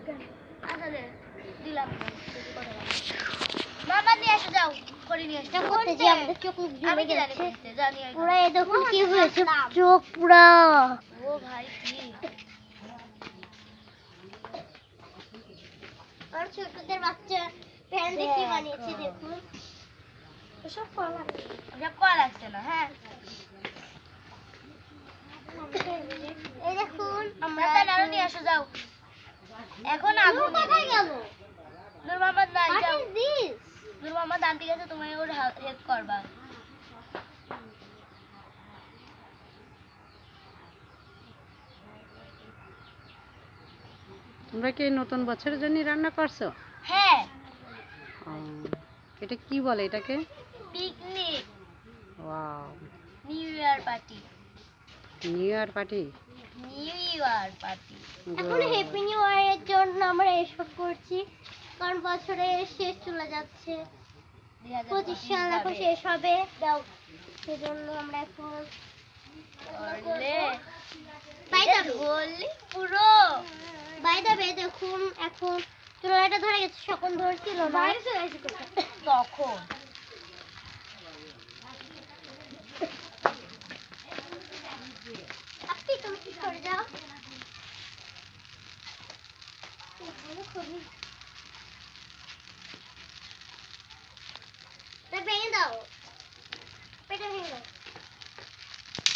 আচ্ছা দে দিলাম মামা নিয়ে এসে যাও করে নিয়ে এসে করতে যে আমাদের চোখ মুখ জ্বলে গেছে জানি পুরো এই দেখুন কি হয়েছে চোখ পুরো ও ভাই কি আর ছোটদের বাচ্চা প্যান দিয়ে কি বানিয়েছে দেখুন সব কলা লাগছে না হ্যাঁ এই দেখুন আমরা আরো নিয়ে এসে যাও এখন আগুন কোথায় গেল নূর মোহাম্মদ নাই What যাও is this? Noor Mohammad aunty গেছে তুমি ওর হেল্প করবা তোমরা কি নতুন বছরের জন্য রান্না করছো? হ্যাঁ এটা কি বলে এটাকে? Picnic wow new year party new year party এখন হ্যাপি নিউ ইয়ারের জন্য আমরা এসব করছি কারণ বছরের শেষ চলে যাচ্ছে 25 সাল এখন শেষ হবে সেজন্য আমরা এখন বাইরে দেখুন এখন চুলাটা ধরে গেছে সকল ধরছিল না তখন আপনি তুমি কি করে যাও ভেঙে দাও পেটে ভেঙে দাও